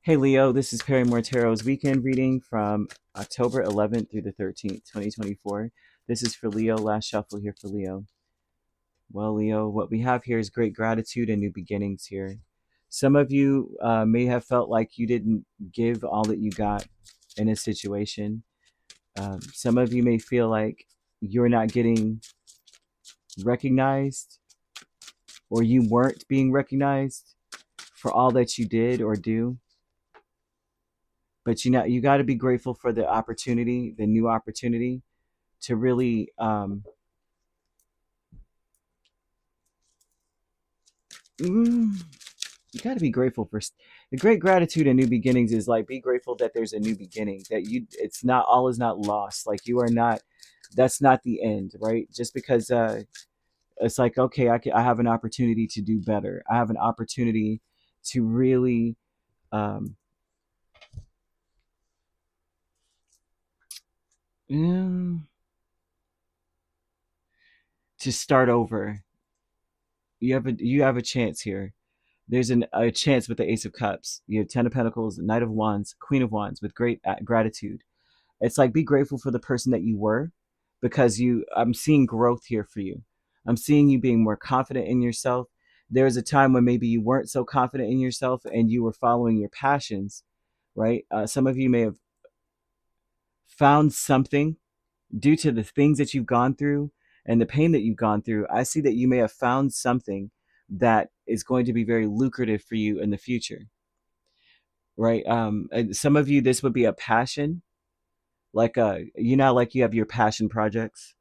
Hey Leo, this is Perrymore Tarot's weekend reading from October 11th through the 13th, 2024. This is for Leo, last shuffle here for Leo. Well, Leo, what we have here is great gratitude and new beginnings here. Some of you may have felt like you didn't give all that you got in a situation. Some of you may feel like you're not getting recognized or you weren't being recognized for all that you did or do. But you got to be grateful for the opportunity, the new opportunity to really you got to be grateful for the great gratitude and new beginnings is like be grateful that there's a new beginning, that you it's not all is not lost, like you are not, that's not the end, right? Just because it's like, okay, I have an opportunity to do better, I have an opportunity to really um mm, to start over. You have a chance here. There's a chance with the Ace of Cups. You have Ten of Pentacles, Knight of Wands, Queen of Wands with great gratitude. It's like be grateful for the person that you were, because I'm seeing growth here for you. I'm seeing you being more confident in yourself. There was a time when maybe you weren't so confident in yourself and you were following your passions, right? Some of you may have found something due to the things that you've gone through and the pain that you've gone through. I see that you may have found something that is going to be very lucrative for you in the future, right? And some of you, this would be a passion, like like you have your passion projects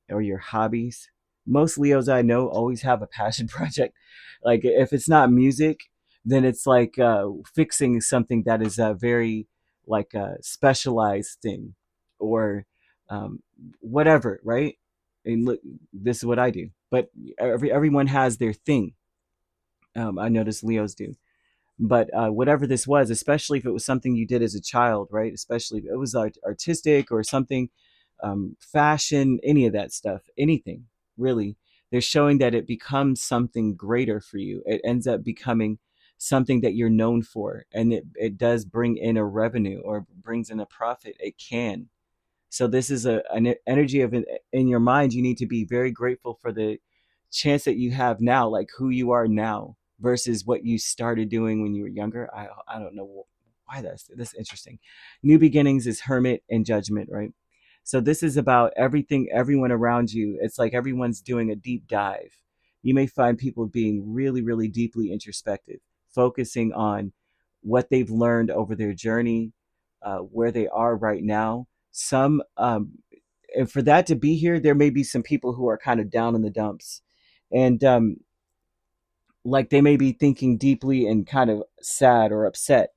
or your hobbies. Most Leos I know always have a passion project. Like if it's not music, then it's like fixing something that is a very like a specialized thing, or um, whatever, right? And look, this is what I do. But everyone has their thing. I notice Leos do. But whatever this was, especially if it was something you did as a child, right? Especially if it was artistic or something, fashion, any of that stuff, anything really, they're showing that it becomes something greater for you. It ends up becoming something that you're known for, and it does bring in a revenue or brings in a profit. It can. So this is an energy of in your mind. You need to be very grateful for the chance that you have now, like who you are now versus what you started doing when you were younger. I don't know why that's interesting. New beginnings is Hermit and Judgment, right? So this is about everything, everyone around you. It's like everyone's doing a deep dive. You may find people being really, really deeply introspective, focusing on what they've learned over their journey, where they are right now. Some and for that to be here, there may be some people who are kind of down in the dumps, and like they may be thinking deeply and kind of sad or upset,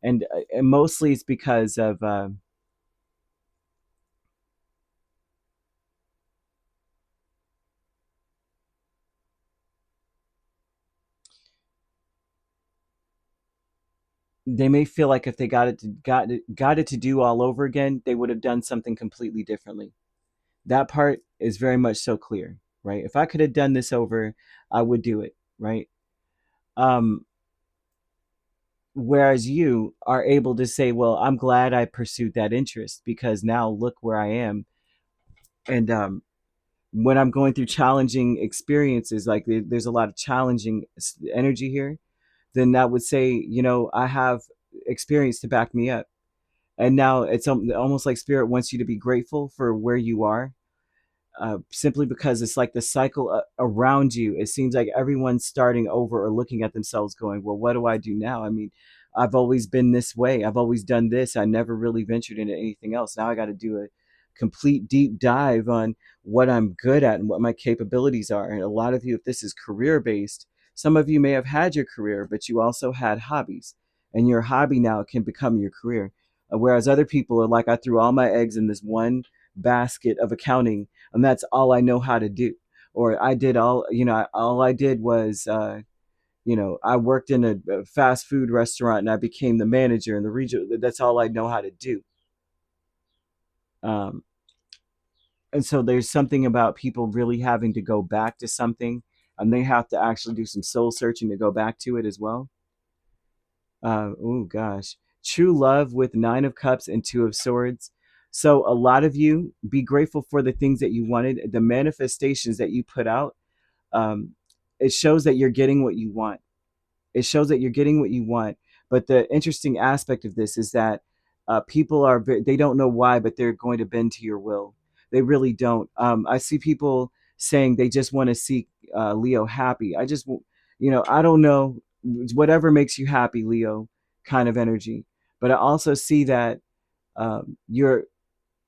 and mostly it's because of they may feel like if they got it to do all over again, they would have done something completely differently. That part is very much so clear, right? If I could have done this over, I would do it, right? um Whereas you are able to say, well, I'm glad I pursued that interest, because now look where I am. And when I'm going through challenging experiences, like there's a lot of challenging energy here, then that would say, I have experience to back me up. And now it's almost like spirit wants you to be grateful for where you are, simply because it's like the cycle around you. It seems like everyone's starting over or looking at themselves going, well, what do I do now? I mean, I've always been this way. I've always done this. I never really ventured into anything else. Now I got to do a complete deep dive on what I'm good at and what my capabilities are. And a lot of you, if this is career based, some of you may have had your career, but you also had hobbies, and your hobby now can become your career. Whereas other people are like, I threw all my eggs in this one basket of accounting, and that's all I know how to do. Or I did all I did was, I worked in a fast food restaurant and I became the manager in the region. That's all I know how to do. Um, and so there's something about people really having to go back to something, and they have to actually do some soul searching to go back to it as well. Oh gosh, true love with Nine of Cups and Two of Swords. So a lot of you be grateful for the things that you wanted, the manifestations that you put out. Um, it shows that you're getting what you want. It shows that you're getting what you want. But the interesting aspect of this is that people are, they don't know why, but they're going to bend to your will. They really don't. I see people saying they just want to see Leo happy. I don't know, whatever makes you happy, Leo, kind of energy. But I also see that you're,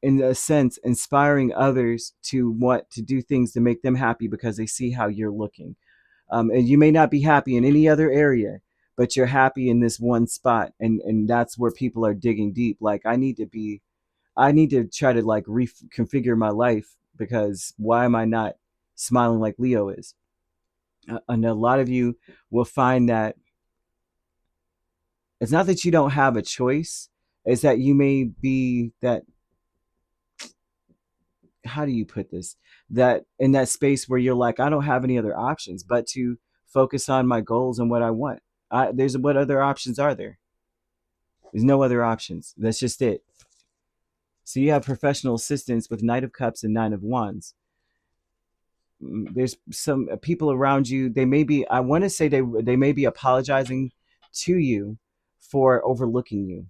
in a sense, inspiring others to want to do things to make them happy because they see how you're looking. And you may not be happy in any other area, but you're happy in this one spot, and that's where people are digging deep. Like, I need to try to like reconfigure my life, because why am I not smiling like Leo is? And a lot of you will find that it's not that you don't have a choice, it's that you may be that, how do you put this, that in that space where you're like, I don't have any other options but to focus on my goals and what I want. There's, what other options are there? There's no other options. That's just it. So you have professional assistance with Knight of Cups and Nine of Wands. There's some people around you. They may be, I want to say they may be apologizing to you for overlooking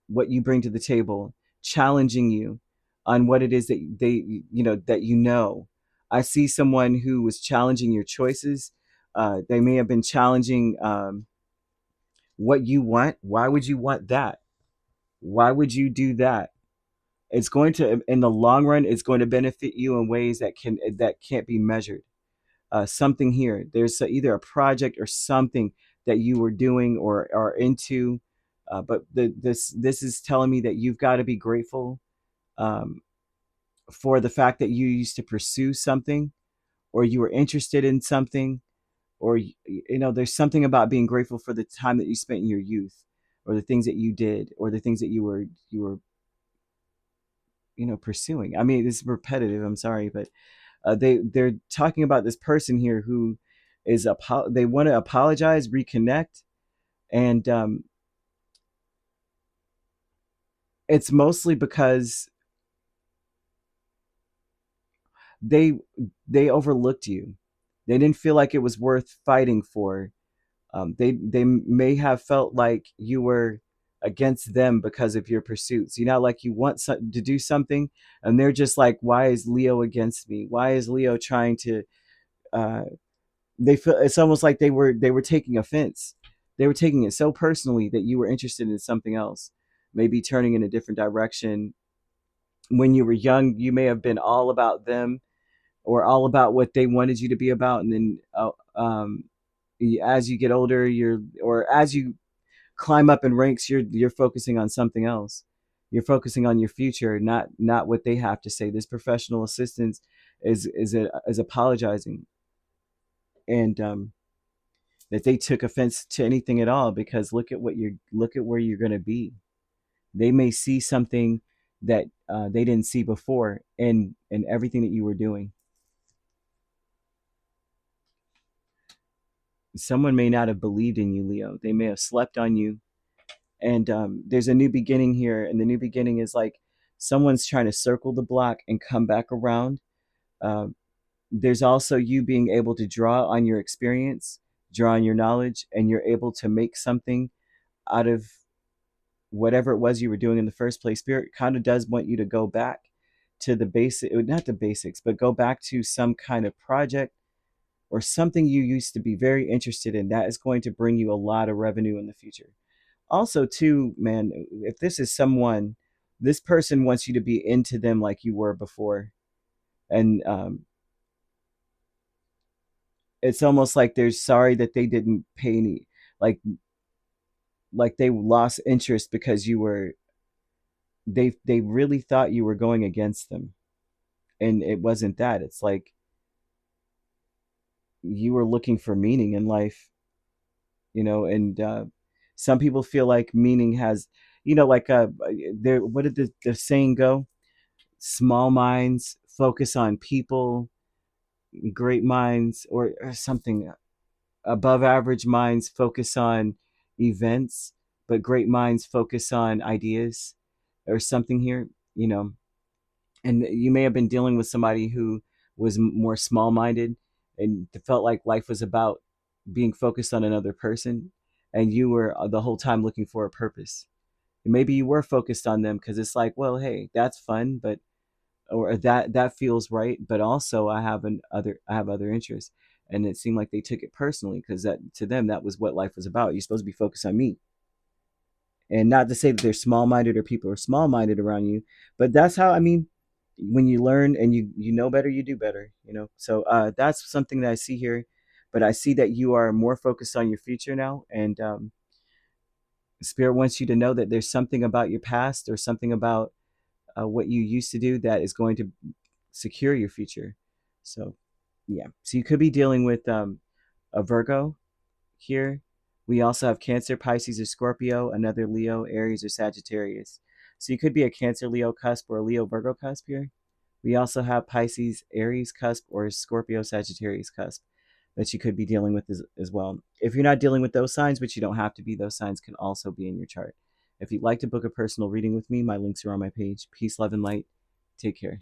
what you bring to the table, challenging you on what it is that that you know. I see someone who was challenging your choices. They may have been challenging what you want. Why would you want that? Why would you do that? It's going to, in the long run, it's going to benefit you in ways that can't be measured. Something here, there's either a project or something that you were doing or are into, but this is telling me that you've got to be grateful um, for the fact that you used to pursue something, or you were interested in something, or there's something about being grateful for the time that you spent in your youth, or the things that you did, or the things that you were pursuing. I mean, it's repetitive, I'm sorry, but they're talking about this person here who is they want to apologize, reconnect, and it's mostly because they they overlooked you. They didn't feel like it was worth fighting for. They may have felt like you were against them because of your pursuits. Like you want to do something, and they're just like, "Why is Leo against me? Why is Leo trying to?" Uh, they feel it's almost like they were taking offense. They were taking it so personally that you were interested in something else, maybe turning in a different direction. When you were young, you may have been all about them, or all about what they wanted you to be about, and then as you get older, or as you climb up in ranks, you're focusing on something else. You're focusing on your future, not what they have to say. This professional assistance is apologizing, and that they took offense to anything at all, because look at where you're going to be. They may see something that they didn't see before in everything that you were doing. Someone may not have believed in you, Leo. They may have slept on you. And there's a new beginning here, and the new beginning is like someone's trying to circle the block and come back around. uh, there's also you being able to draw on your experience, draw on your knowledge, and you're able to make something out of whatever it was you were doing in the first place. Spirit kind of does want you to go back to the basic, not the basics, but go back to some kind of project or something you used to be very interested in that is going to bring you a lot of revenue in the future. Also, too, man, if this is someone, this person wants you to be into them like you were before. And it's almost like they're sorry that they didn't pay any, like they lost interest because they really thought you were going against them. And it wasn't that. It's like you were looking for meaning in life, and some people feel like meaning has, like there, what did the saying go? Small minds focus on people, great minds, or something. above average minds focus on events, but great minds focus on ideas or something here, you know. And you may have been dealing with somebody who was more small minded and felt like life was about being focused on another person, and you were the whole time looking for a purpose. And maybe you were focused on them because it's like, well, hey, that's fun, but or that feels right, but also I have other interests. And it seemed like they took it personally because that to them that was what life was about. You're supposed to be focused on me. And not to say that they're small minded or people are small minded around you, but that's how, I mean, when you learn and you know better, you do better, you know. So that's something that I see here. But I see that you are more focused on your future now, and Spirit wants you to know that there's something about your past or something about what you used to do that is going to secure your future. So, yeah. So you could be dealing with a Virgo here. We also have Cancer, Pisces, or Scorpio, another Leo, Aries, or Sagittarius. So you could be a Cancer, Leo cusp or a Leo, Virgo cusp here. We also have Pisces, Aries cusp, or Scorpio, Sagittarius cusp that you could be dealing with as well. If you're not dealing with those signs, which you don't have to be, those signs can also be in your chart. If you'd like to book a personal reading with me, my links are on my page. Peace, love, and light. Take care.